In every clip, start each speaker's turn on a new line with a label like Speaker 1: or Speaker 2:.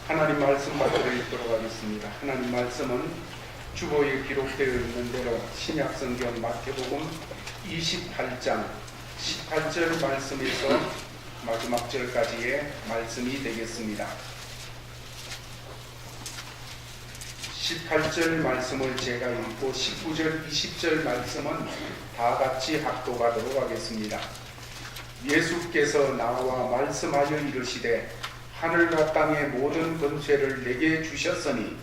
Speaker 1: 하나님 말씀 받들어 읽도록 하겠습니다. 하나님 말씀은 주보에 기록되어 있는 대로 신약성경 마태복음 28장 18절 말씀에서 마지막 절까지의 말씀이 되겠습니다. 18절 말씀을 제가 읽고 19절, 20절 말씀은 다 같이 합독하도록 하겠습니다. 예수께서 나와 말씀하여 이르시되 하늘과 땅의 모든 권세를 내게 주셨으니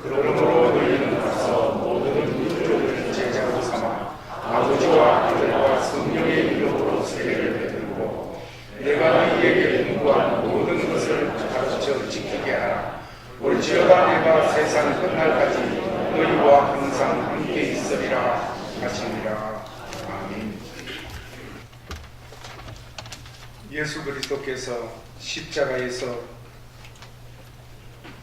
Speaker 1: 그러므로 너희는 가서 모든 민족을 제자로 삼아 아버지와 아들과 성령의 이름으로 세례를 베들고 내가 너희에게 분부한 모든 것을 가르쳐 지키게 하라. 올지어다 내가 세상 끝날까지 너희와 항상 함께 있으리라 하시니라. 아멘. 예수 그리스도께서 십자가에서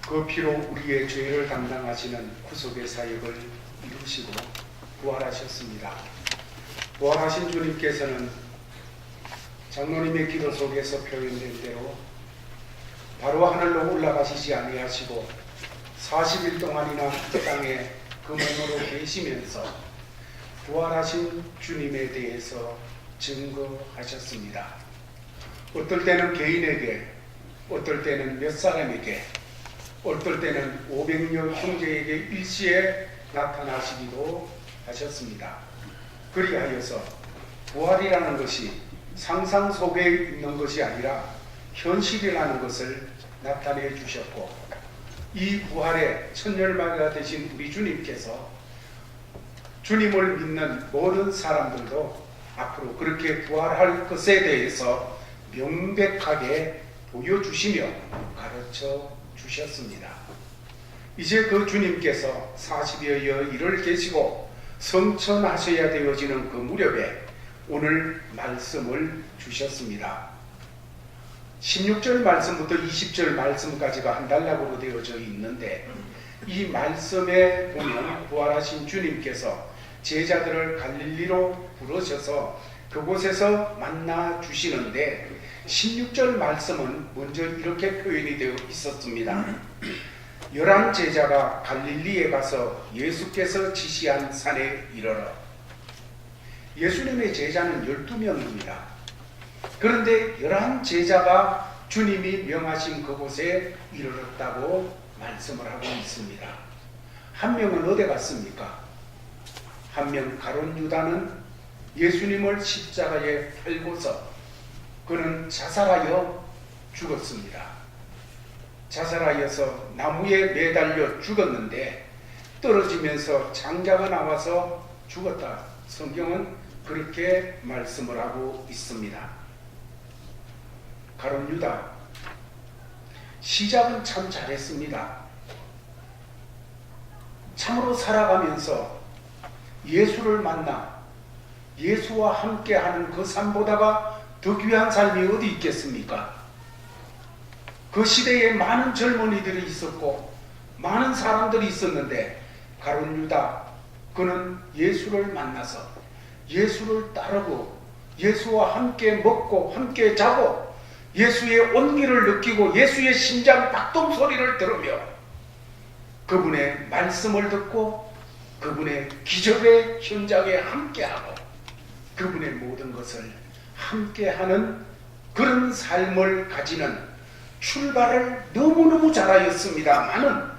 Speaker 1: 그 피로 우리의 죄를 담당하시는 구속의 사역을 이루시고 부활하셨습니다. 부활하신 주님께서는 장로님의 기도 속에서 표현된 대로 바로 하늘로 올라가시지 아니하시고 40일 동안이나 이 땅에 그 몸으로 계시면서 부활하신 주님에 대해서 증거하셨습니다. 어떨 때는 개인에게, 어떨 때는 몇 사람에게, 어떨 때는 500여 형제에게 일시에 나타나시기도 하셨습니다. 그리하여서 부활이라는 것이 상상 속에 있는 것이 아니라 현실이라는 것을 나타내 주셨고, 이 부활의 천열마가 되신 우리 주님께서 주님을 믿는 모든 사람들도 앞으로 그렇게 부활할 것에 대해서 명백하게 보여주시며 가르쳐 주셨습니다. 이제 그 주님께서 40여여 일을 계시고 성천하셔야 되어지는 그 무렵에 오늘 말씀을 주셨습니다. 16절 말씀부터 20절 말씀까지가 한 단락으로 되어져 있는데, 이 말씀에 보면 부활하신 주님께서 제자들을 갈릴리로 부르셔서 그곳에서 만나 주시는데, 16절 말씀은 먼저 이렇게 표현이 되어 있었습니다. 11 제자가 갈릴리에 가서 예수께서 지시한 산에 이르러. 예수님의 제자는 12명입니다. 그런데 11 제자가 주님이 명하신 그곳에 이르렀다고 말씀을 하고 있습니다. 한 명은 어디 갔습니까? 한 명 가룟 유다는 예수님을 십자가에 팔고서 그는 자살하여 죽었습니다. 자살하여서 나무에 매달려 죽었는데 떨어지면서 장자가 나와서 죽었다. 성경은 그렇게 말씀을 하고 있습니다. 가룟 유다, 시작은 참 잘했습니다. 참으로 살아가면서 예수를 만나 예수와 함께하는 그 삶보다가 더 귀한 삶이 어디 있겠습니까? 그 시대에 많은 젊은이들이 있었고 많은 사람들이 있었는데 가룟 유다, 그는 예수를 만나서 예수를 따르고 예수와 함께 먹고 함께 자고 예수의 온기를 느끼고 예수의 심장 박동 소리를 들으며 그분의 말씀을 듣고 그분의 기적의 현장에 함께하고 그분의 모든 것을 함께하는 그런 삶을 가지는 출발을 너무너무 잘하였습니다만은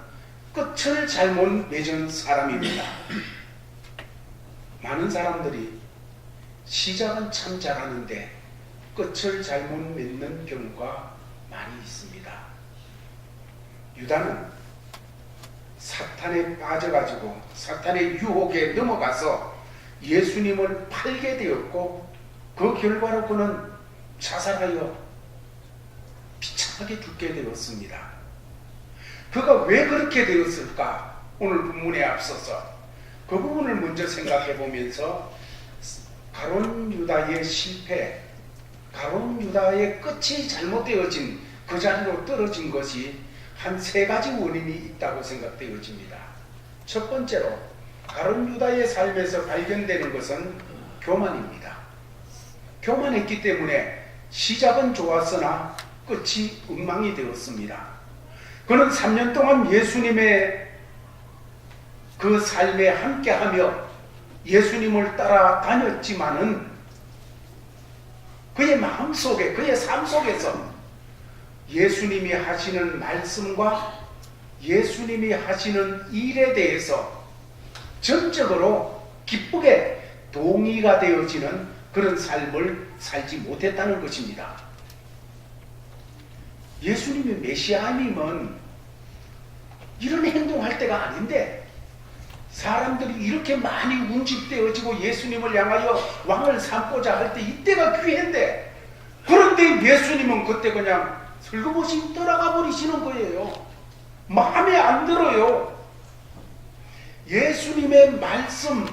Speaker 1: 끝을 잘못 맺은 사람입니다. 많은 사람들이 시작은 참 잘하는데 끝을 잘못 맺는 경우가 많이 있습니다. 유다는 사탄에 빠져가지고 사탄의 유혹에 넘어가서 예수님을 팔게 되었고 그 결과로 그는 자살하여 비참하게 죽게 되었습니다. 그가 왜 그렇게 되었을까? 오늘 본문에 앞서서 그 부분을 먼저 생각해 보면서 가룟 유다의 실패, 가룟 유다의 끝이 잘못되어진 그 자리로 떨어진 것이 한 3가지 원인이 있다고 생각되어집니다. 첫 번째로 가룟 유다의 삶에서 발견되는 것은 교만입니다. 교만했기 때문에 시작은 좋았으나 끝이 엉망이 되었습니다. 그는 3년 동안 예수님의 그 삶에 함께하며 예수님을 따라다녔지만은 그의 마음속에, 그의 삶 속에서 예수님이 하시는 말씀과 예수님이 하시는 일에 대해서 전적으로 기쁘게 동의가 되어지는 그런 삶을 살지 못했다는 것입니다. 예수님이 메시아님은 이런 행동할 때가 아닌데 사람들이 이렇게 많이 운집되어지고 예수님을 향하여 왕을 삼고자 할 때 이때가 기회인데, 그런데 예수님은 그때 그냥 슬그머시 떠나가 버리시는 거예요. 마음에 안 들어요. 예수님의 말씀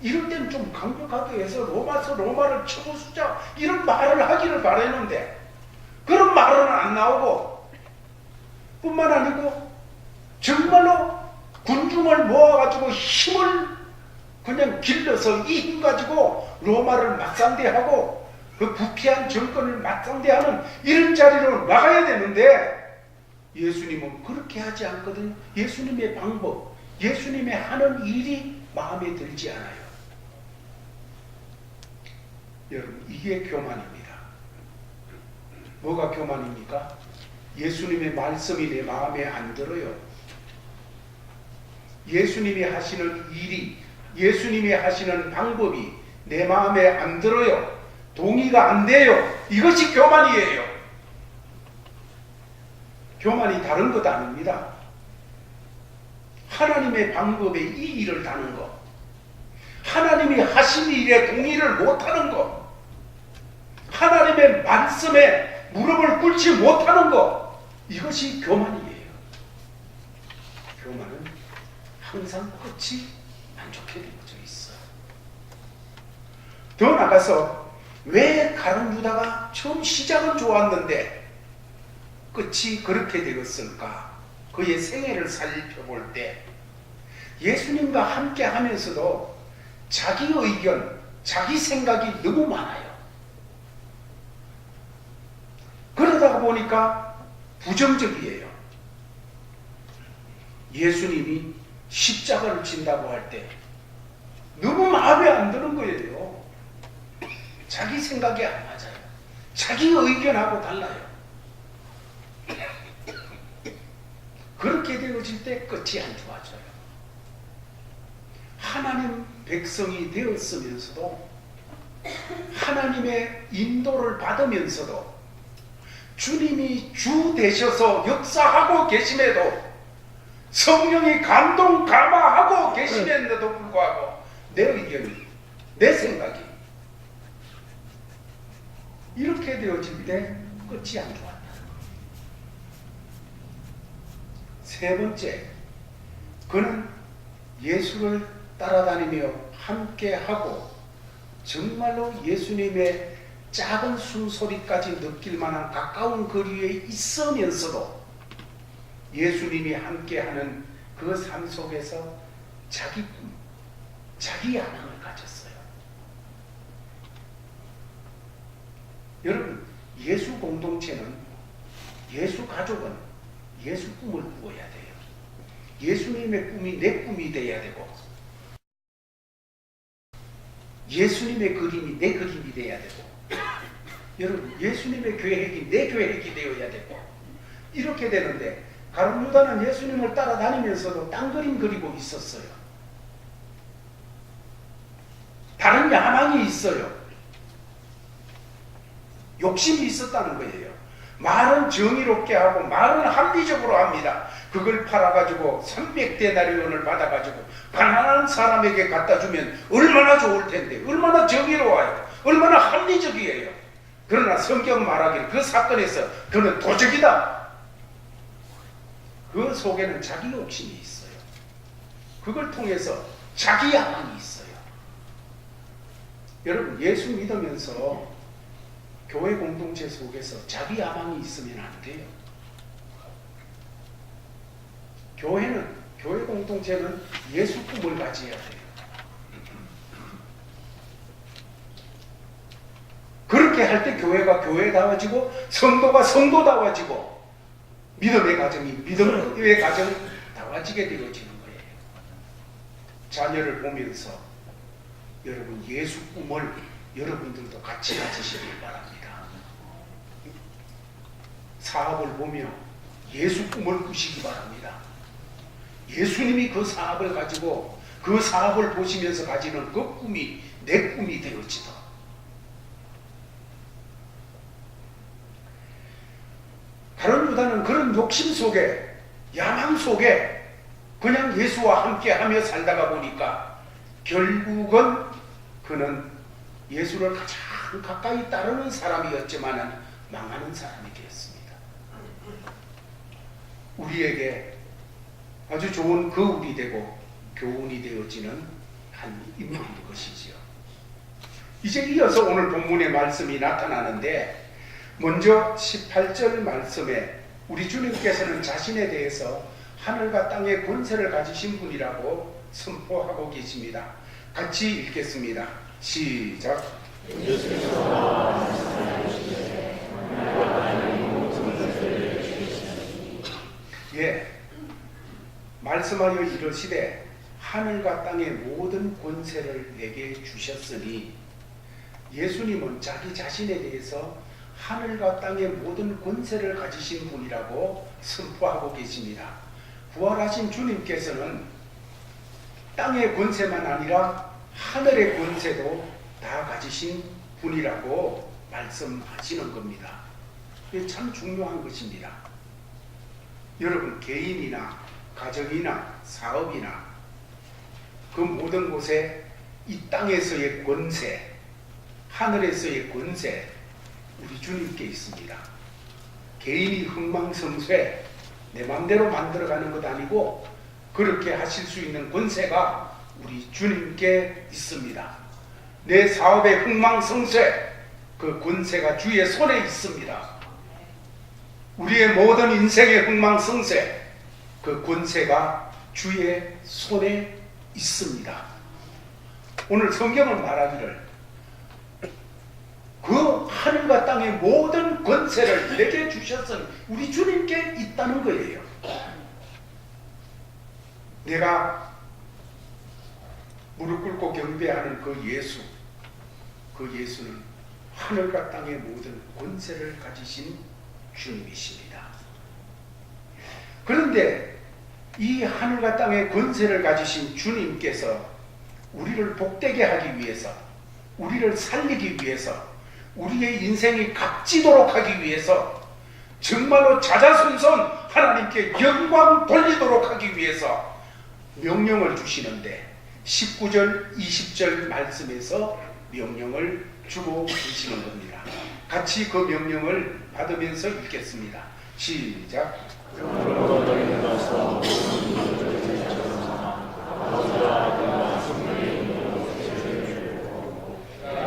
Speaker 1: 이럴 땐 좀 강력하게 해서 로마를 쳐부수자 이런 말을 하기를 바라는데 그런 말은 안 나오고, 뿐만 아니고 정말로 군중을 모아가지고 힘을 그냥 길러서 이 힘 가지고 로마를 맞상대하고 그 부패한 정권을 맞상대하는 이런 자리로 나가야 되는데 예수님은 그렇게 하지 않거든요. 예수님의 방법, 예수님의 하는 일이 마음에 들지 않아요. 여러분, 이게 교만입니다. 뭐가 교만입니까? 예수님의 말씀이 내 마음에 안 들어요. 예수님이 하시는 일이, 예수님이 하시는 방법이 내 마음에 안 들어요. 동의가 안 돼요. 이것이 교만이에요. 교만이 다른 것 아닙니다. 하나님의 방법에 이의를 다는 것, 하나님이 하신 일에 동의를 못하는 것, 하나님의 말씀에 무릎을 꿇지 못하는 것, 이것이 교만이에요. 교만은 항상 끝이 안 좋게 되어져 있어요. 더 나가서 왜 가룟 유다가 처음 시작은 좋았는데 끝이 그렇게 되었을까? 그의 생애를 살펴볼 때 예수님과 함께 하면서도 자기 의견, 자기 생각이 너무 많아요. 그러다가 보니까 부정적이에요. 예수님이 십자가를 진다고 할 때 너무 마음에 안 드는 거예요. 자기 생각이 안 맞아요. 자기 의견하고 달라요. 그렇게 되어질 때 끝이 안 좋아져요. 하나님 백성이 되었으면서도, 하나님의 인도를 받으면서도, 주님이 주 되셔서 역사하고 계심에도, 성령이 감동 감화하고 계심에도 불구하고 내 의견이, 내 생각이 이렇게 되어질 때 끝이 안 좋았다. 세 번째, 그는 예수를 따라다니며 함께하고 정말로 예수님의 작은 숨소리까지 느낄 만한 가까운 거리에 있으면서도 예수님이 함께하는 그 삶 속에서 자기 꿈, 자기 야망을 가졌어요. 여러분, 예수 공동체는, 예수 가족은 예수 꿈을 꾸어야 돼요. 예수님의 꿈이 내 꿈이 돼야 되고, 예수님의 그림이 내 그림이 돼야 되고, 여러분, 예수님의 계획이 내 계획이 되어야 되고, 이렇게 되는데 가룟 유다는 예수님을 따라다니면서도 딴 그림 그리고 있었어요. 다른 야망이 있어요. 욕심이 있었다는 거예요. 말은 정의롭게 하고 말은 합리적으로 합니다. 그걸 팔아가지고 300데나리온을 받아가지고 가난한 사람에게 갖다 주면 얼마나 좋을 텐데, 얼마나 정의로워요, 얼마나 합리적이에요. 그러나 성경 말하기를 그 사건에서 그는 도적이다. 그 속에는 자기 욕심이 있어요. 그걸 통해서 자기 야망이 있어요. 여러분, 예수 믿으면서 교회 공동체 속에서 자기 야망이 있으면 안 돼요. 교회 공동체는 예수 꿈을 가져야 돼요. 그렇게 할 때 교회가 교회다워지고 성도가 성도다워지고, 믿음의 가정이 믿음의 가정 달라지게 되어지는 거예요. 자녀를 보면서 여러분 예수 꿈을 여러분들도 같이 가지시길 바랍니다. 사업을 보며 예수 꿈을 꾸시기 바랍니다. 예수님이 그 사업을 가지고 그 사업을 보시면서 가지는 그 꿈이 내 꿈이 되어지도록 가룟 유다는 그런 욕심 속에 야망 속에 그냥 예수와 함께하며 살다가 보니까 결국은 그는 예수를 가장 가까이 따르는 사람이었지만 망하는 사람이 되었습니다. 우리에게 아주 좋은 거울이 되고 교훈이 되어지는 한 인물인 것이지요. 이제 이어서 오늘 본문의 말씀이 나타나는데 먼저 18절 말씀에 우리 주님께서는 자신에 대해서 하늘과 땅의 권세를 가지신 분이라고 선포하고 계십니다. 같이 읽겠습니다. 시작. 예, 말씀하여 이르시되 하늘과 땅의 모든 권세를 내게 주셨으니 예수님은 자기 자신에 대해서 하늘과 땅의 모든 권세를 가지신 분이라고 선포하고 계십니다. 부활하신 주님께서는 땅의 권세만 아니라 하늘의 권세도 다 가지신 분이라고 말씀하시는 겁니다. 이게 참 중요한 것입니다. 여러분 개인이나 가정이나 사업이나 그 모든 곳에 이 땅에서의 권세, 하늘에서의 권세 우리 주님께 있습니다. 개인이 흥망성쇠 내 마음대로 만들어가는 것 아니고 그렇게 하실 수 있는 권세가 우리 주님께 있습니다. 내 사업의 흥망성쇠 그 권세가 주의 손에 있습니다. 우리의 모든 인생의 흥망성쇠 그 권세가 주의 손에 있습니다. 오늘 성경은 말하기를 그 하늘과 땅의 모든 권세를 내게 주셨으니 우리 주님께 있다는 거예요. 내가 무릎 꿇고 경배하는 그 예수, 그 예수는 하늘과 땅의 모든 권세를 가지신 주님이십니다. 그런데 이 하늘과 땅의 권세를 가지신 주님께서 우리를 복되게 하기 위해서, 우리를 살리기 위해서, 우리의 인생이 값지도록 하기 위해서, 정말로 자자손손 하나님께 영광 돌리도록 하기 위해서 명령을 주시는데 19절, 20절 말씀에서 명령을 주고 계시는 겁니다. 같이 그 명령을 받으면서 읽겠습니다. 시작.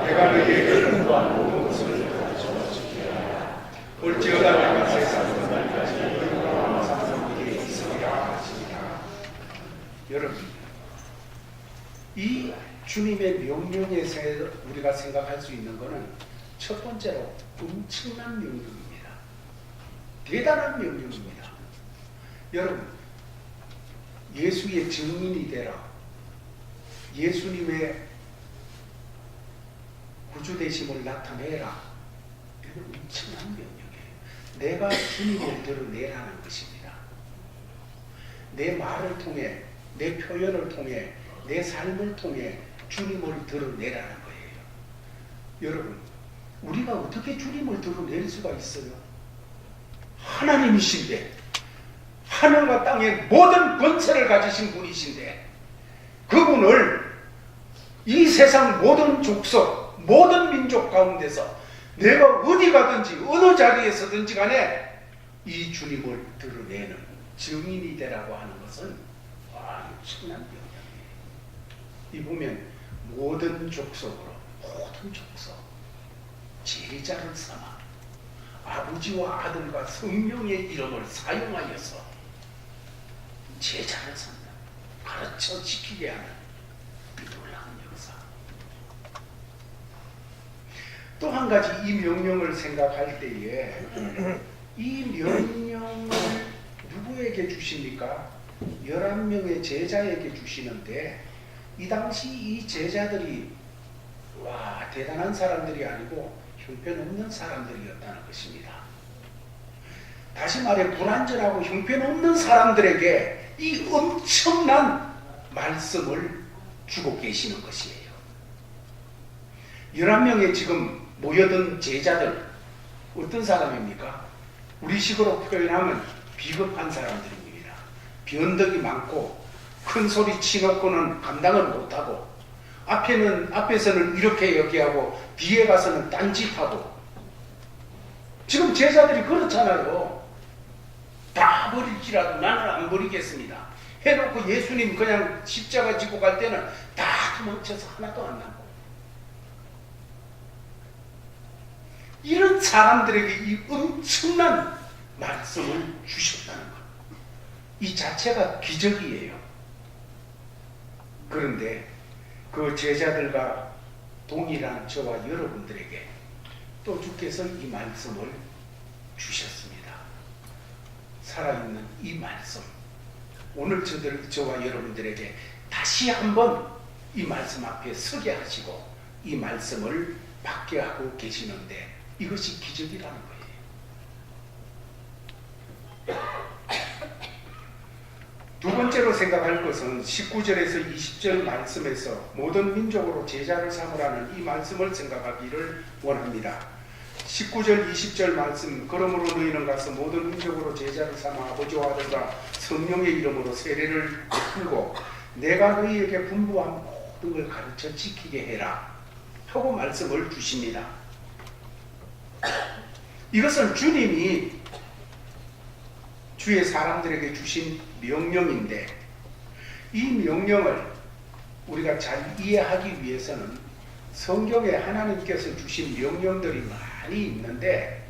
Speaker 1: 내가 너희에게 공부한 모든 것을 가르쳐주게 하라. 올지어다 내가 세상 끝날까지 너희와 상속에게 있으리라 하시니라. 여러분, 이 주님의 명령에서 우리가 생각할 수 있는 것은 첫 번째로 엄청난 명령입니다. 대단한 명령입니다. 여러분, 예수의 증인이 되라. 예수님의 구주되심을 나타내라. 이건 엄청난 명령이에요. 내가 주님을 드러내라는 것입니다. 내 말을 통해, 내 표현을 통해, 내 삶을 통해 주님을 드러내라는 거예요. 여러분, 우리가 어떻게 주님을 드러낼 수가 있어요? 하나님이신데, 하늘과 땅의 모든 권세를 가지신 분이신데, 그분을 이 세상 모든 족속, 모든 민족 가운데서 내가 어디 가든지 어느 자리에서든지 간에 이 주님을 드러내는 증인이 되라고 하는 것은 엄청난 명령이에요. 이 보면 모든 족속으로, 모든 족속 제자를 삼아 아버지와 아들과 성령의 이름을 사용하여서 제자를 삼는, 가르쳐 지키게 하는 놀라운 역사. 또 한 가지 이 명령을 생각할 때에 이 명령을 누구에게 주십니까? 11명의 제자에게 주시는데 이 당시 이 제자들이 대단한 사람들이 아니고 형편없는 사람들이었다는 것입니다. 다시 말해 불완전하고 형편없는 사람들에게 이 엄청난 말씀을 주고 계시는 것이에요. 11명의 지금 모여든 제자들 어떤 사람입니까? 우리 식으로 표현하면 비겁한 사람들입니다. 변덕이 많고 큰 소리 치놓고는 감당을 못하고 앞에서는 이렇게 얘기하고 뒤에 가서는 딴짓하고 지금 제자들이 그렇잖아요. 다 버릴지라도 나는 안 버리겠습니다 해놓고 예수님 그냥 십자가 지고 갈 때는 다 도망쳐서 하나도 안 남고 이런 사람들에게 이 엄청난 말씀을 주셨다는 것. 이 자체가 기적이에요. 그런데 그 제자들과 동일한 저와 여러분들에게 또 주께서 이 말씀을 주셨습니다. 살아있는 이 말씀. 오늘 저와 여러분들에게 다시 한번 이 말씀 앞에 서게 하시고 이 말씀을 받게 하고 계시는데 이것이 기적이라는 거예요. 두 번째로 생각할 것은 19절에서 20절 말씀에서 모든 민족으로 제자를 삼으라는 이 말씀을 생각하기를 원합니다. 19절 20절 말씀 그러므로 너희는 가서 모든 민족으로 제자를 삼아 아버지와 아들과 성령의 이름으로 세례를 풀고 내가 너희에게 분부한 모든 걸 가르쳐 지키게 해라 하고 말씀을 주십니다. 이것은 주님이 주의 사람들에게 주신 명령인데 이 명령을 우리가 잘 이해하기 위해서는 성경에 하나님께서 주신 명령들이 많이 있는데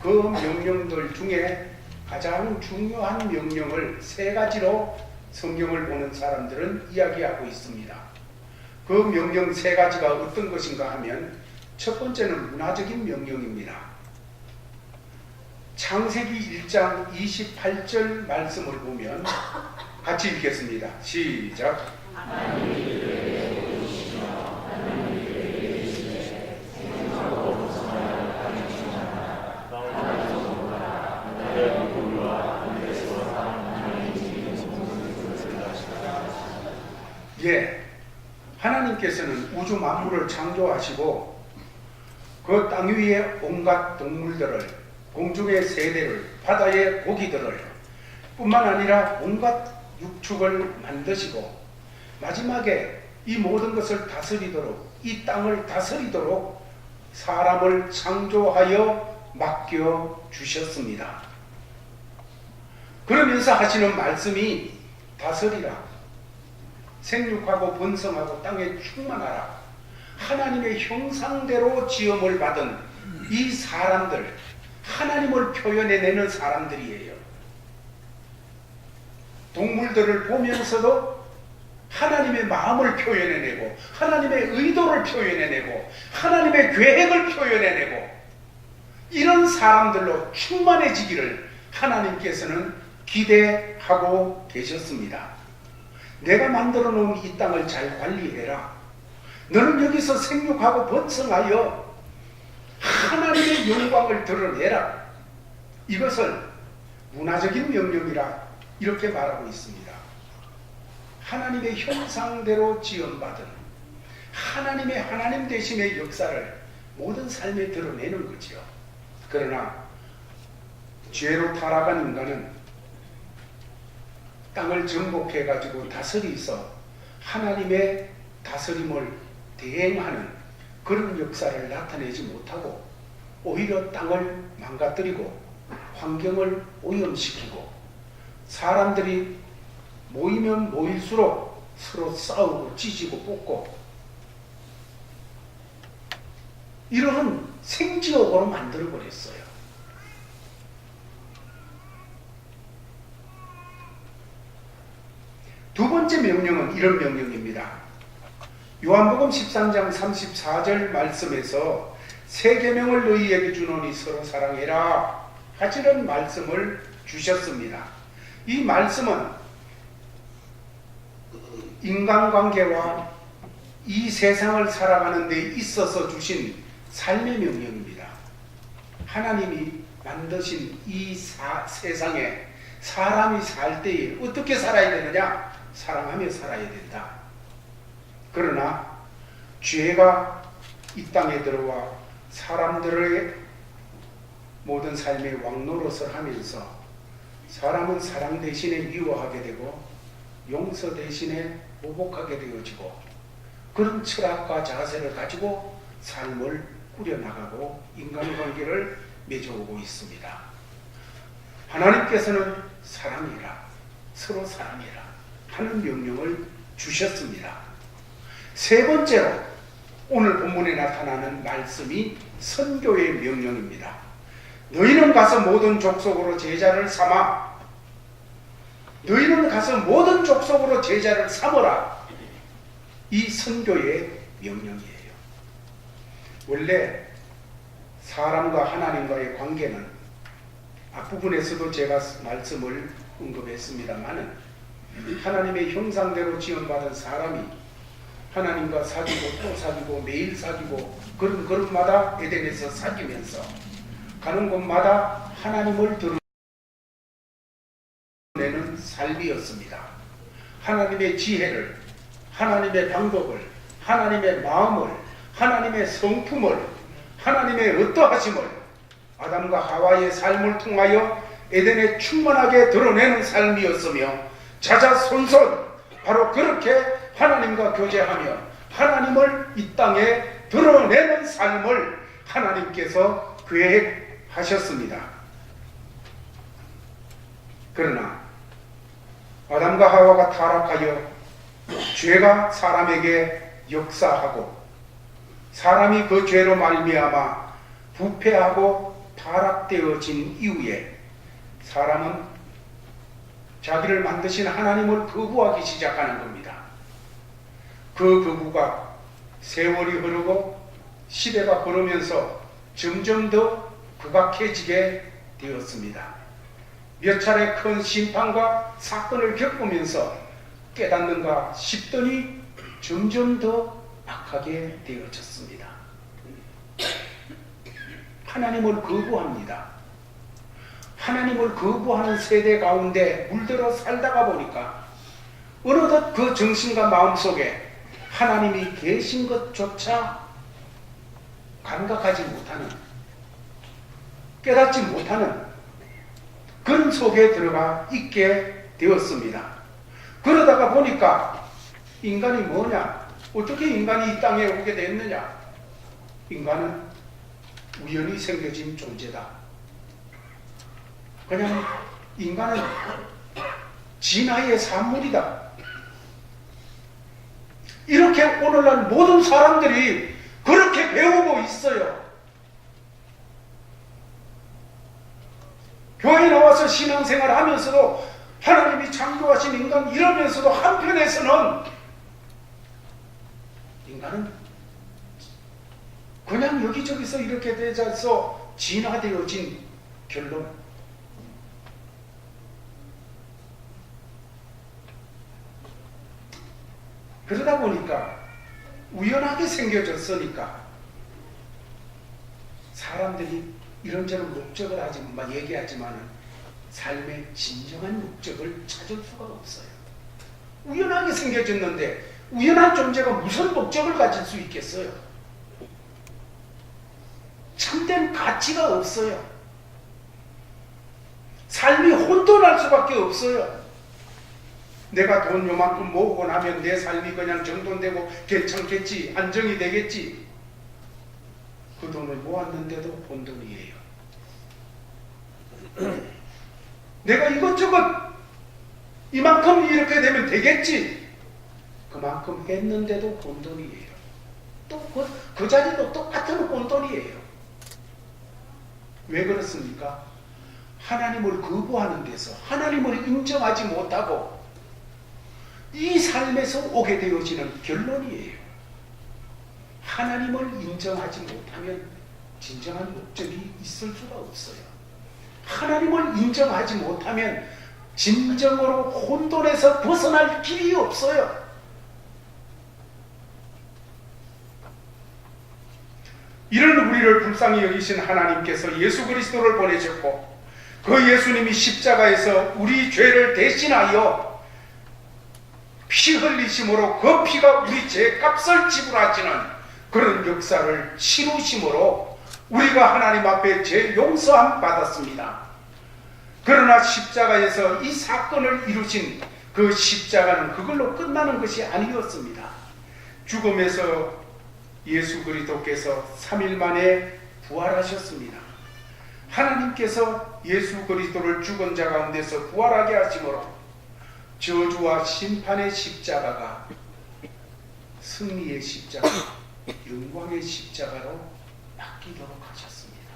Speaker 1: 그 명령들 중에 가장 중요한 명령을 세 가지로 성경을 보는 사람들은 이야기하고 있습니다. 그 명령 세 가지가 어떤 것인가 하면 첫 번째는 문화적인 명령입니다. 창세기 1장 28절 말씀을 보면 같이 읽겠습니다. 시작. 예, 하나님께서는 우주 만물을 창조하시고 그 땅 위에 온갖 동물들을 공중의 새들을 바다의 고기들을 뿐만 아니라 온갖 육축을 만드시고 마지막에 이 모든 것을 다스리도록 이 땅을 다스리도록 사람을 창조하여 맡겨 주셨습니다. 그러면서 하시는 말씀이 다스리라 생육하고 번성하고 땅에 충만하라 하나님의 형상대로 지음을 받은 이 사람들 하나님을 표현해내는 사람들이에요. 동물들을 보면서도 하나님의 마음을 표현해내고 하나님의 의도를 표현해내고 하나님의 계획을 표현해내고 이런 사람들로 충만해지기를 하나님께서는 기대하고 계셨습니다. 내가 만들어 놓은 이 땅을 잘 관리해라. 너는 여기서 생육하고 번성하여 하나님의 영광을 드러내라. 이것을 문화적인 명령이라 이렇게 말하고 있습니다. 하나님의 형상대로 지음받은 하나님의 하나님 되심의 역사를 모든 삶에 드러내는 거죠. 그러나 죄로 타락한 인간은 땅을 정복해가지고 다스리서 하나님의 다스림을 대행하는 그런 역사를 나타내지 못하고 오히려 땅을 망가뜨리고 환경을 오염시키고 사람들이 모이면 모일수록 서로 싸우고 찢고 뽑고 이러한 생지옥으로 만들어버렸어요. 두 번째 명령은 이런 명령입니다. 요한복음 13장 34절 말씀에서 새 계명을 너희에게 주노니 서로 사랑해라 하시는 말씀을 주셨습니다. 이 말씀은 인간관계와 이 세상을 살아가는 데 있어서 주신 삶의 명령입니다. 하나님이 만드신 이 세상에 사람이 살 때에 어떻게 살아야 되느냐? 사랑하며 살아야 된다. 그러나 죄가 이 땅에 들어와 사람들의 모든 삶의 왕노릇을 하면서 사람은 사랑 대신에 미워하게 되고 용서 대신에 보복하게 되어지고 그런 철학과 자세를 가지고 삶을 꾸려나가고 인간관계를 맺어오고 있습니다. 하나님께서는 사랑이라, 서로 사랑이라 하는 명령을 주셨습니다. 세 번째로 오늘 본문에 나타나는 말씀이 선교의 명령입니다. 너희는 가서 모든 족속으로 제자를 삼아. 너희는 가서 모든 족속으로 제자를 삼으라. 이 선교의 명령이에요. 원래 사람과 하나님과의 관계는 앞부분에서도 제가 말씀을 언급했습니다마는 하나님의 형상대로 지원받은 사람이 하나님과 사귀고 또 사귀고 매일 사귀고 그런 그릇마다 에덴에서 사귀면서 가는 곳마다 하나님을 드러내는 삶이었습니다. 하나님의 지혜를, 하나님의 방법을, 하나님의 마음을, 하나님의 성품을, 하나님의 어떠하심을 아담과 하와의 삶을 통하여 에덴에 충만하게 드러내는 삶이었으며 자자손손 바로 그렇게 하나님과 교제하며 하나님을 이 땅에 드러내는 삶을 하나님께서 계획하셨습니다. 그러나 아담과 하와가 타락하여 죄가 사람에게 역사하고 사람이 그 죄로 말미암아 부패하고 타락되어진 이후에 사람은 자기를 만드신 하나님을 거부하기 시작하는 겁니다. 그 거부가 세월이 흐르고 시대가 흐르면서 점점 더 극악해지게 되었습니다. 몇 차례 큰 심판과 사건을 겪으면서 깨닫는가 싶더니 점점 더 악하게 되어졌습니다. 하나님을 거부합니다. 하나님을 거부하는 세대 가운데 물들어 살다가 보니까 어느덧 그 정신과 마음속에 하나님이 계신 것조차 감각하지 못하는, 깨닫지 못하는 그런 속에 들어가 있게 되었습니다. 그러다가 보니까 인간이 뭐냐? 어떻게 인간이 이 땅에 오게 됐느냐? 인간은 우연히 생겨진 존재다. 그냥 인간은 진화의 산물이다. 이렇게 오늘날 모든 사람들이 그렇게 배우고 있어요. 교회에 나와서 신앙생활 하면서도 하나님이 창조하신 인간 이러면서도 한편에서는 인간은 그냥 여기저기서 이렇게 되어서 진화되어진 결론. 그러다 보니까 우연하게 생겨졌으니까 사람들이 이런저런 목적을 얘기하지만 삶의 진정한 목적을 찾을 수가 없어요. 우연하게 생겨졌는데 우연한 존재가 무슨 목적을 가질 수 있겠어요? 참된 가치가 없어요. 삶이 혼돈할 수밖에 없어요. 내가 돈 요만큼 모으고 나면 내 삶이 그냥 정돈되고 괜찮겠지, 안정이 되겠지. 그 돈을 모았는데도 혼돈이에요. 내가 이것저것 이만큼 이렇게 되면 되겠지. 그만큼 했는데도 혼돈이에요. 또 그 자리도 똑같은 혼돈이에요. 왜 그렇습니까? 하나님을 거부하는 데서 하나님을 인정하지 못하고 이 삶에서 오게 되어지는 결론이에요. 하나님을 인정하지 못하면 진정한 목적이 있을 수가 없어요. 하나님을 인정하지 못하면 진정으로 혼돈에서 벗어날 길이 없어요. 이런 우리를 불쌍히 여기신 하나님께서 예수 그리스도를 보내셨고 그 예수님이 십자가에서 우리 죄를 대신하여 피 흘리심으로 그 피가 우리 죄값을 지불하시는 그런 역사를 치루심으로 우리가 하나님 앞에 죄 용서함 받았습니다. 그러나 십자가에서 이 사건을 이루신 그 십자가는 그걸로 끝나는 것이 아니었습니다. 죽음에서 예수 그리스도께서 3일 만에 부활하셨습니다. 하나님께서 예수 그리스도를 죽은 자 가운데서 부활하게 하심으로 저주와 심판의 십자가가 승리의 십자가, 영광의 십자가로 바뀌도록 하셨습니다.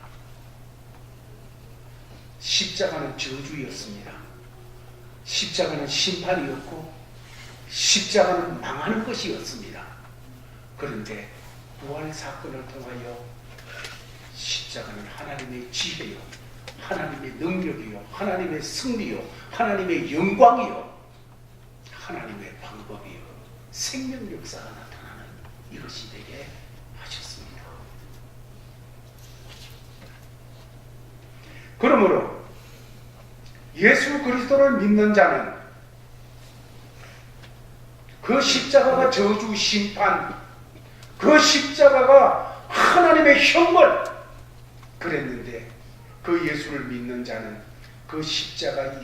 Speaker 1: 십자가는 저주였습니다. 십자가는 심판이었고 십자가는 망하는 것이었습니다. 그런데 부활 사건을 통하여 십자가는 하나님의 지혜요, 하나님의 능력이요, 하나님의 승리요, 하나님의 영광이요, 하나님의 방법이요, 생명 역사가 나타나는 이것이 되게 하셨습니다. 그러므로 예수 그리스도를 믿는 자는 그 십자가가 저주, 심판, 그 십자가가 하나님의 형벌 그랬는데 그 예수를 믿는 자는 그 십자가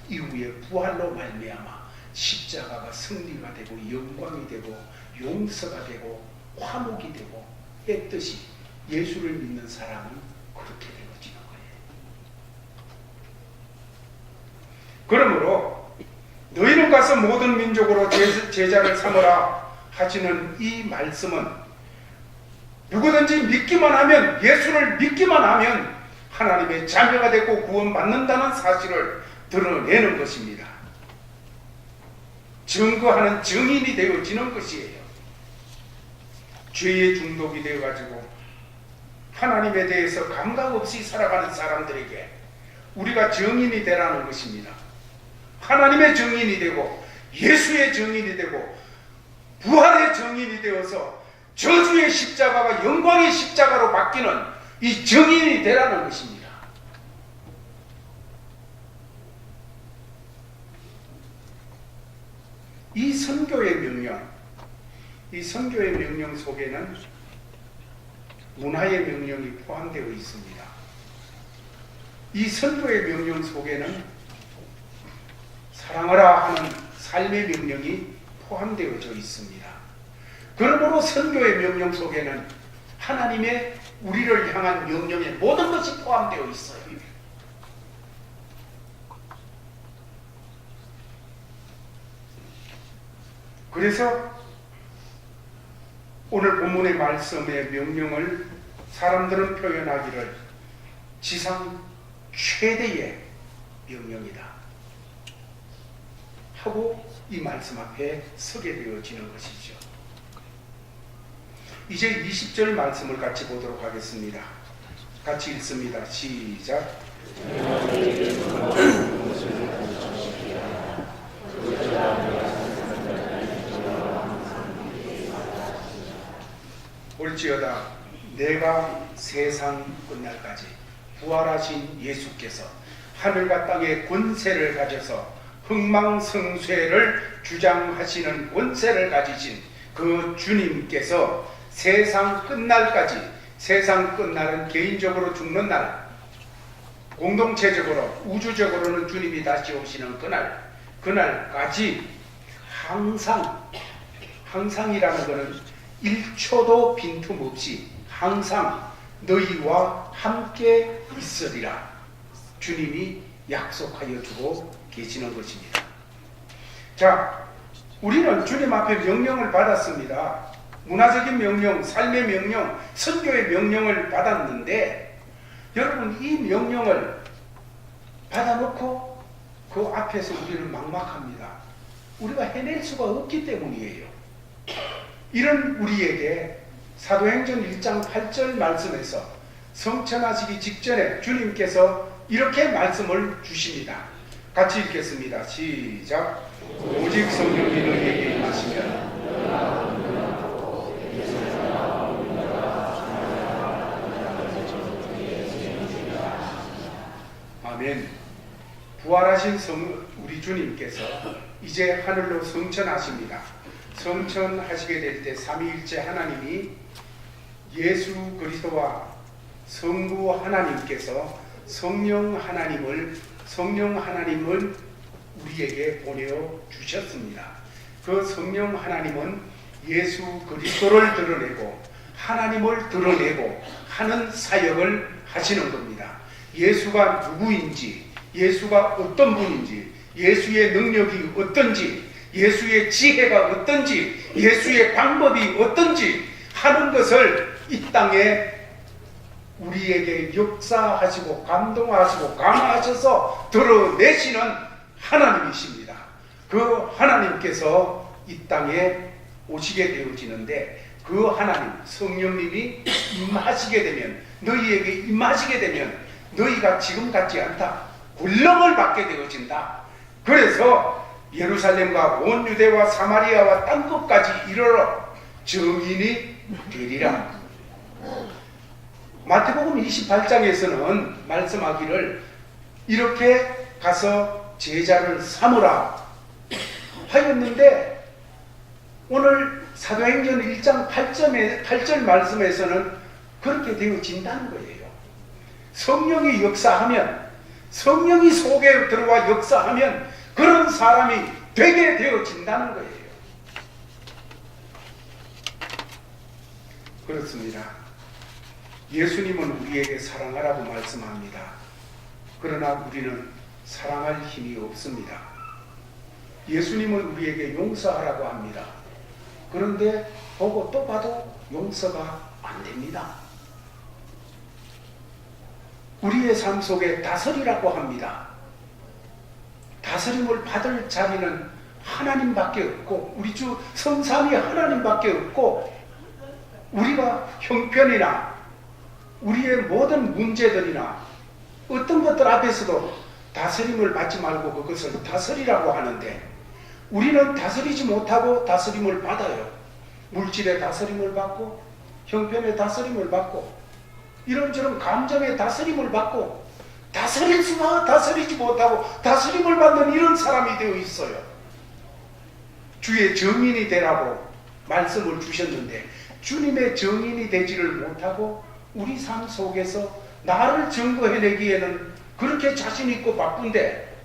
Speaker 1: 이후에 부활로 말미암아 십자가가 승리가 되고 영광이 되고 용서가 되고 화목이 되고 했듯이 예수를 믿는 사람은 그렇게 되어지는 거예요. 그러므로 너희는 가서 모든 민족으로 제자를 삼으라 하시는 이 말씀은 누구든지 믿기만 하면, 예수를 믿기만 하면 하나님의 자녀가 되고 구원받는다는 사실을 드러내는 것입니다. 증거하는 증인이 되어지는 것이에요. 죄의 중독이 되어가지고 하나님에 대해서 감각 없이 살아가는 사람들에게 우리가 증인이 되라는 것입니다. 하나님의 증인이 되고 예수의 증인이 되고 부활의 증인이 되어서 저주의 십자가가 영광의 십자가로 바뀌는 이 증인이 되라는 것입니다. 이 선교의 명령 속에는 문화의 명령이 포함되어 있습니다. 이 선교의 명령 속에는 사랑하라 하는 삶의 명령이 포함되어져 있습니다. 그러므로 선교의 명령 속에는 하나님의 우리를 향한 명령의 모든 것이 포함되어 있어요. 그래서 오늘 본문의 말씀의 명령을 사람들은 표현하기를 지상 최대의 명령이다 하고 이 말씀 앞에 서게 되어지는 것이죠. 이제 20절 말씀을 같이 보도록 하겠습니다. 같이 읽습니다. 시작. 올지어다 내가 세상 끝날까지 부활하신 예수께서 하늘과 땅의 권세를 가져서 흥망성쇠를 주장하시는 권세를 가지신 그 주님께서 세상 끝날까지, 세상 끝날은 개인적으로 죽는 날, 공동체적으로 우주적으로는 주님이 다시 오시는 그날까지 항상이라는 것은 1초도 빈틈없이 항상 너희와 함께 있으리라 주님이 약속하여 주고 계시는 것입니다. 자, 우리는 주님 앞에 명령을 받았습니다. 문화적인 명령, 삶의 명령, 선교의 명령을 받았는데 여러분 이 명령을 받아놓고 그 앞에서 우리는 막막합니다. 우리가 해낼 수가 없기 때문이에요. 이런 우리에게 사도행전 1장 8절 말씀에서 성천하시기 직전에 주님께서 이렇게 말씀을 주십니다. 같이 읽겠습니다. 시작. 오직 성령이 너희에게 임하시면 아멘. 부활하신 우리 주님께서 이제 하늘로 승천하십니다. 승천하시게 될 때 삼위일체 하나님이 예수 그리스도와 성부 하나님께서 성령 하나님을 우리에게 보내어 주셨습니다. 그 성령 하나님은 예수 그리스도를 드러내고 하나님을 드러내고 하는 사역을 하시는 겁니다. 예수가 누구인지, 예수가 어떤 분인지, 예수의 능력이 어떤지, 예수의 지혜가 어떤지, 예수의 방법이 어떤지 하는 것을 이 땅에 우리에게 역사하시고 감동하시고 감화하셔서 드러내시는 하나님이십니다. 그 하나님께서 이 땅에 오시게 되어지는데 그 하나님 성령님이 임하시게 되면, 너희에게 임하시게 되면 너희가 지금 같지 않다. 권능을 받게 되어진다. 그래서 예루살렘과 온 유대와 사마리아와 땅끝까지 이르러 증인이 되리라. 마태복음 28장에서는 말씀하기를 이렇게 가서 제자를 삼으라 하였는데, 오늘 사도행전 1장 8절 말씀에서는 그렇게 되어진다는 거예요. 성령이 역사하면, 성령이 속에 들어와 역사하면 그런 사람이 되게 되어진다는 거예요. 그렇습니다. 예수님은 우리에게 사랑하라고 말씀합니다. 그러나 우리는 사랑할 힘이 없습니다. 예수님은 우리에게 용서하라고 합니다. 그런데 보고 또 봐도 용서가 안 됩니다. 우리의 삶 속에 다스리라고 합니다. 다스림을 받을 자리는 하나님밖에 없고, 우리 주 성삼위 하나님밖에 없고, 우리가 형편이나 우리의 모든 문제들이나 어떤 것들 앞에서도 다스림을 받지 말고 그것을 다스리라고 하는데, 우리는 다스리지 못하고 다스림을 받아요. 물질의 다스림을 받고, 형편의 다스림을 받고, 이런저런 감정의 다스림을 받고, 다스릴 수가 다스리지 못하고 다스림을 받는 이런 사람이 되어 있어요. 주의 증인이 되라고 말씀을 주셨는데 주님의 증인이 되지를 못하고 우리 삶 속에서 나를 증거해내기에는 그렇게 자신 있고 바쁜데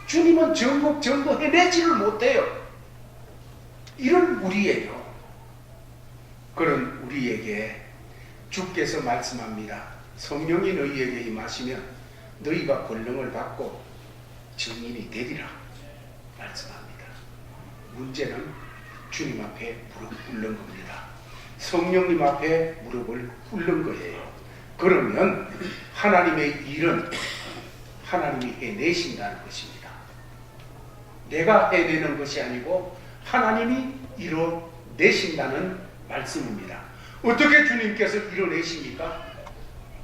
Speaker 1: 주님은 증거해내지를 못해요. 이런 우리예요. 그런 우리에게 주께서 말씀합니다. 성령이 너희에게 임하시면 너희가 권능을 받고 증인이 되리라 말씀합니다. 문제는 주님 앞에 무릎 꿇는 겁니다. 성령님 앞에 무릎을 꿇는 거예요. 그러면 하나님의 일은 하나님이 해내신다는 것입니다. 내가 해내는 것이 아니고 하나님이 이뤄내신다는 말씀입니다. 어떻게 주님께서 이뤄내십니까?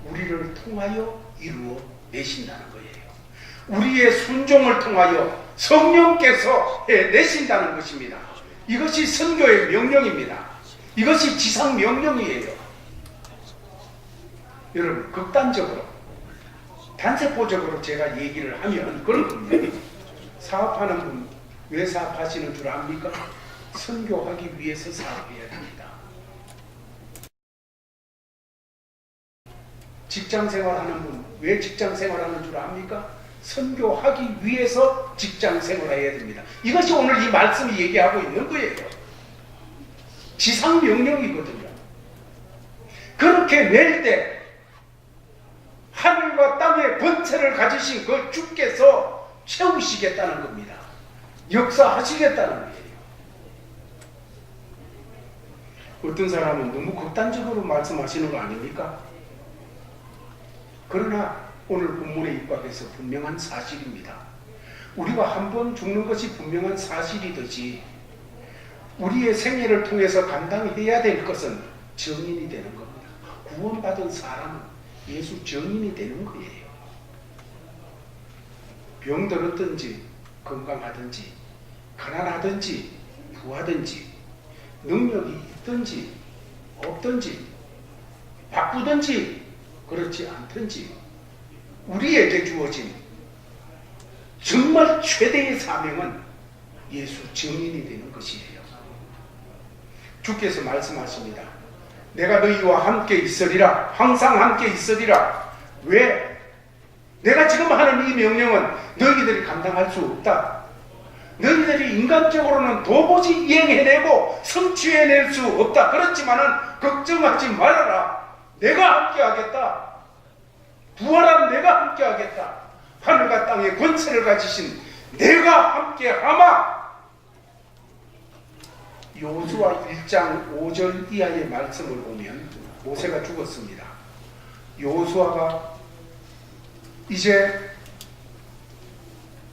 Speaker 1: 우리를 통하여 이루어내신다는 거예요. 우리의 순종을 통하여 성령께서 해내신다는 것입니다. 이것이 선교의 명령입니다. 이것이 지상 명령이에요. 여러분, 극단적으로 단세포적으로 제가 얘기를 하면 그런 겁니다. 사업하는 분 왜 사업하시는 줄 압니까? 선교하기 위해서 사업해야 됩니다. 직장생활하는 분 왜 직장생활하는 줄 압니까? 선교하기 위해서 직장생활해야 됩니다. 이것이 오늘 이 말씀이 얘기하고 있는 거예요. 지상명령이거든요. 그렇게 낼 때 하늘과 땅의 번체를 가지신 그 주께서 채우시겠다는 겁니다. 역사하시겠다는 거예요. 어떤 사람은 너무 극단적으로 말씀하시는 거 아닙니까? 그러나 오늘 본문에 입각해서 분명한 사실입니다. 우리가 한 번 죽는 것이 분명한 사실이듯이 우리의 생애를 통해서 감당해야 될 것은 증인이 되는 겁니다. 구원받은 사람은 예수 증인이 되는 거예요. 병들었든지 건강하든지 가난하든지 부하든지 능력이 있든지 없든지 바쁘든지 그렇지 않든지 우리에게 주어진 정말 최대의 사명은 예수 증인이 되는 것이에요. 주께서 말씀하십니다. 내가 너희와 함께 있으리라. 항상 함께 있으리라. 왜? 내가 지금 하는 이 명령은 너희들이 감당할 수 없다. 너희들이 인간적으로는 도무지 이행해내고 성취해낼 수 없다. 그렇지만은 걱정하지 말아라. 내가 함께하겠다. 부활한 내가 함께하겠다. 하늘과 땅의 권세를 가지신 내가 함께하마. 여호수아 1장 5절 이하의 말씀을 보면 모세가 죽었습니다. 여호수아가 이제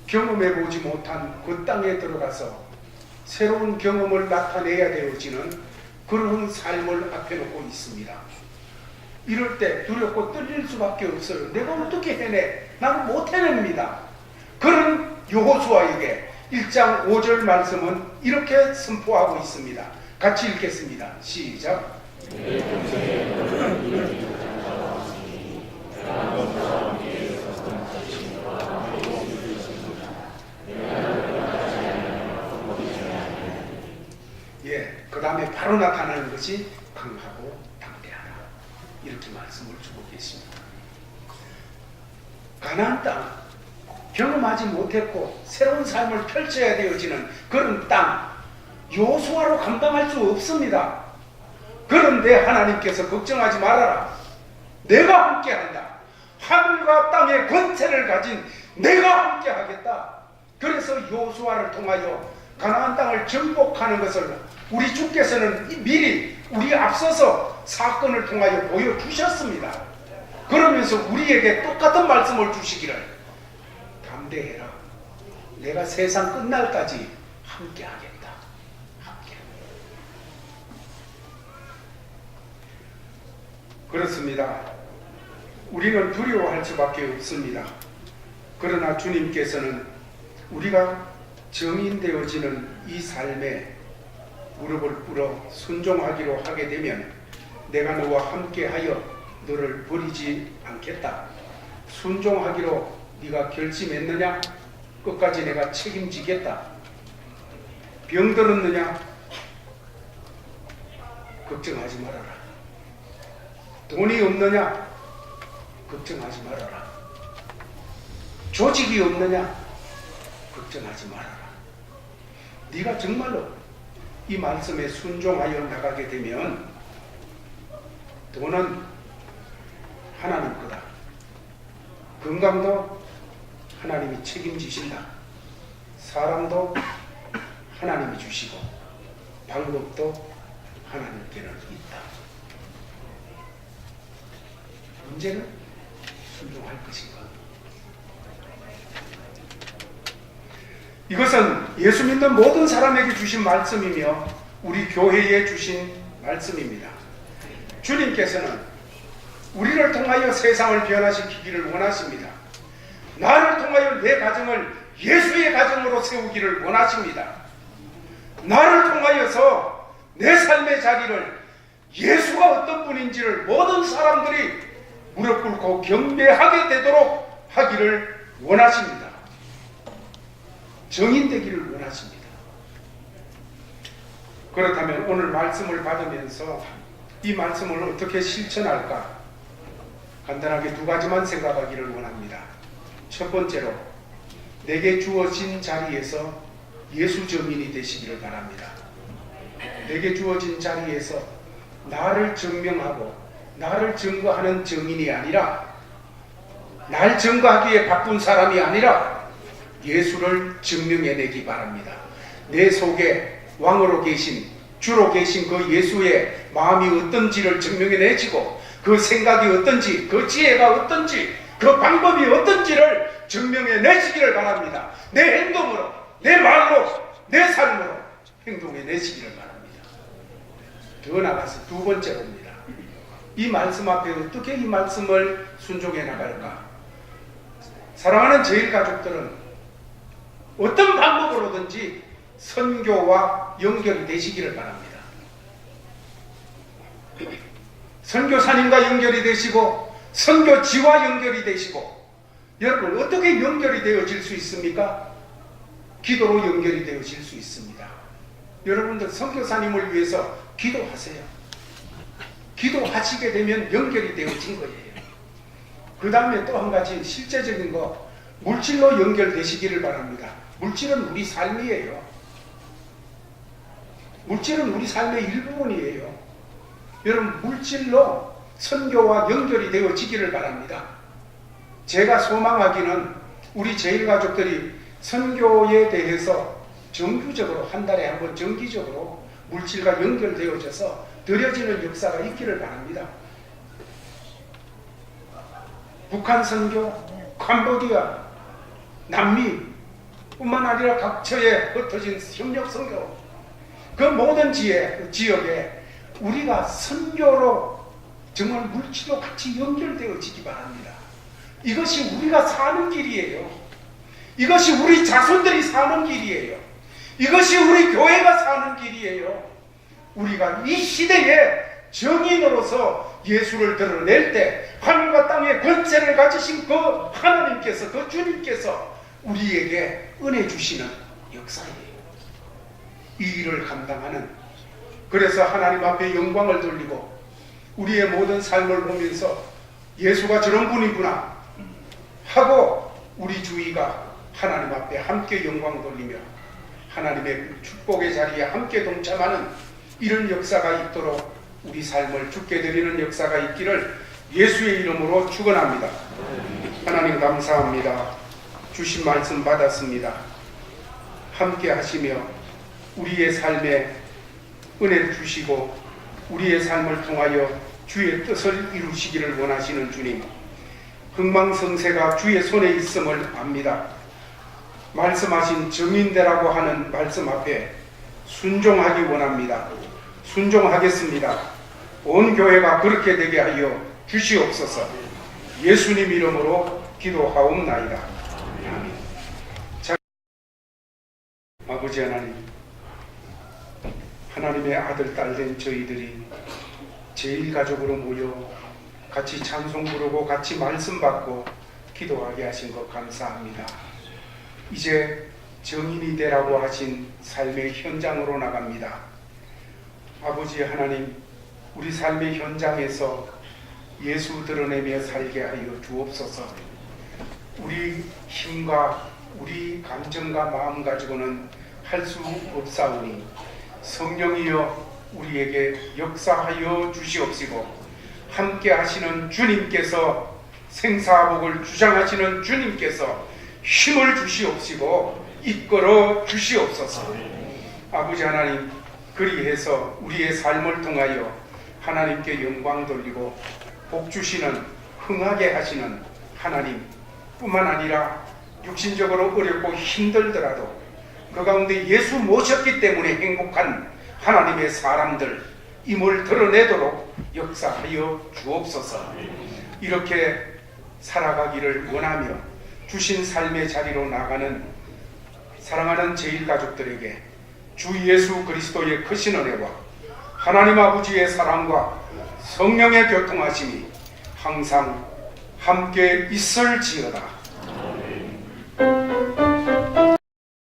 Speaker 1: 경험해보지 못한 그 땅에 들어가서 새로운 경험을 나타내야 되어지는 그런 삶을 앞에 놓고 있습니다. 이럴 때 두렵고 떨릴 수밖에 없어요. 내가 어떻게 해내? 나는 못 해냅니다. 그런 여호수아에게 1장 5절 말씀은 이렇게 선포하고 있습니다. 같이 읽겠습니다. 시작. 예, 그 다음에 바로 나타나는 것이 강하고 담대하라. 이렇게 말씀을 주고 계십니다. 가나안 땅, 경험하지 못했고 새로운 삶을 펼쳐야 되어지는 그런 땅, 여호수아로 감당할 수 없습니다. 그런데 하나님께서 걱정하지 말아라. 내가 함께한다. 하늘과 땅의 권세를 가진 내가 함께하겠다. 그래서 여호수아를 통하여 가나안 땅을 정복하는 것을 우리 주께서는 미리 우리 앞서서 사건을 통하여 보여주셨습니다. 그러면서 우리에게 똑같은 말씀을 주시기를 담대해라. 내가 세상 끝날까지 함께하겠다. 함께. 그렇습니다. 우리는 두려워할 수밖에 없습니다. 그러나 주님께서는 우리가 정인되어지는 이 삶에 무릎을 꿇어 순종하기로 하게 되면 내가 너와 함께하여 너를 버리지 않겠다. 순종하기로 네가 결심했느냐? 끝까지 내가 책임지겠다. 병들었느냐? 걱정하지 말아라. 돈이 없느냐? 걱정하지 말아라. 조직이 없느냐? 걱정하지 말아라. 네가 정말로 이 말씀에 순종하여 나가게 되면 돈은 하나님 거다. 건강도 하나님이 책임지신다. 사람도 하나님이 주시고 방법도 하나님께는 있다. 문제는 순종할 것인가? 이것은 예수 믿는 모든 사람에게 주신 말씀이며 우리 교회에 주신 말씀입니다. 주님께서는 우리를 통하여 세상을 변화시키기를 원하십니다. 나를 통하여 내 가정을 예수의 가정으로 세우기를 원하십니다. 나를 통하여서 내 삶의 자리를 예수가 어떤 분인지를 모든 사람들이 무릎 꿇고 경배하게 되도록 하기를 원하십니다. 정인되기를 원하십니다. 그렇다면 오늘 말씀을 받으면서 이 말씀을 어떻게 실천할까? 간단하게 두 가지만 생각하기를 원합니다. 첫 번째로 내게 주어진 자리에서 예수 정인이 되시기를 바랍니다. 내게 주어진 자리에서 나를 증명하고 나를 증거하는 정인이 아니라 날 증거하기에 바쁜 사람이 아니라 예수를 증명해내기 바랍니다. 내 속에 왕으로 계신 주로 계신 그 예수의 마음이 어떤지를 증명해내시고 그 생각이 어떤지 그 지혜가 어떤지 그 방법이 어떤지를 증명해내시기를 바랍니다. 내 행동으로 내 말로 내 삶으로 행동해내시기를 바랍니다. 더 나아가서 두 번째로입니다. 이 말씀 앞에 어떻게 이 말씀을 순종해 나갈까? 사랑하는 저희 가족들은 어떤 방법으로든지 선교와 연결이 되시기를 바랍니다. 선교사님과 연결이 되시고 선교지와 연결이 되시고, 여러분 어떻게 연결이 되어질 수 있습니까? 기도로 연결이 되어질 수 있습니다. 여러분들 선교사님을 위해서 기도하세요. 기도하시게 되면 연결이 되어진 거예요. 그 다음에 또 한 가지 실제적인 거, 물질로 연결되시기를 바랍니다. 물질은 우리 삶이에요. 물질은 우리 삶의 일부분이에요. 여러분 물질로 선교와 연결이 되어지기를 바랍니다. 제가 소망하기는 우리 제일가족들이 선교에 대해서 정규적으로 한 달에 한 번 정기적으로 물질과 연결되어져서 드려지는 역사가 있기를 바랍니다. 북한 선교, 캄보디아, 남미 뿐만 아니라 각처에 흩어진 협력 선교, 그 모든 지역에 우리가 선교로 정말 물질로 같이 연결되어지기 바랍니다. 이것이 우리가 사는 길이에요. 이것이 우리 자손들이 사는 길이에요. 이것이 우리 교회가 사는 길이에요. 우리가 이 시대에 정인으로서 예수를 드러낼 때 하늘과 땅의 권세를 가지신 그 하나님께서, 그 주님께서 우리에게 은혜 주시는 역사예요. 이 일을 감당하는, 그래서 하나님 앞에 영광을 돌리고 우리의 모든 삶을 보면서 예수가 저런 분이구나 하고 우리 주위가 하나님 앞에 함께 영광 돌리며 하나님의 축복의 자리에 함께 동참하는 이런 역사가 있도록 우리 삶을 주께 드리는 역사가 있기를 예수의 이름으로 축원합니다. 하나님 감사합니다. 주신 말씀 받았습니다. 함께 하시며 우리의 삶에 은혜를 주시고 우리의 삶을 통하여 주의 뜻을 이루시기를 원하시는 주님, 흥망성쇠가 주의 손에 있음을 압니다. 말씀하신 정인되라고 하는 말씀 앞에 순종하기 원합니다. 순종하겠습니다. 온 교회가 그렇게 되게 하여 주시옵소서. 예수님 이름으로 기도하옵나이다. 아멘. 아버지 하나님, 하나님의 아들 딸 된 저희들이 제일가족으로 모여 같이 찬송 부르고 같이 말씀 받고 기도하게 하신 것 감사합니다. 이제 정인이 되라고 하신 삶의 현장으로 나갑니다. 아버지 하나님, 우리 삶의 현장에서 예수 드러내며 살게 하여 주옵소서. 우리 힘과 우리 감정과 마음 가지고는 할 수 없사오니 성령이여 우리에게 역사하여 주시옵시고, 함께 하시는 주님께서, 생사복을 주장하시는 주님께서 힘을 주시옵시고 이끌어 주시옵소서. 아버지 하나님, 그리해서 우리의 삶을 통하여 하나님께 영광 돌리고 복 주시는, 흥하게 하시는 하나님 뿐만 아니라 육신적으로 어렵고 힘들더라도 그 가운데 예수 모셨기 때문에 행복한 하나님의 사람들 임을 드러내도록 역사하여 주옵소서. 이렇게 살아가기를 원하며 주신 삶의 자리로 나가는 사랑하는 제일가족들에게 주 예수 그리스도의 크신 은혜와 하나님 아버지의 사랑과 성령의 교통하심이 항상 함께 있을지어다.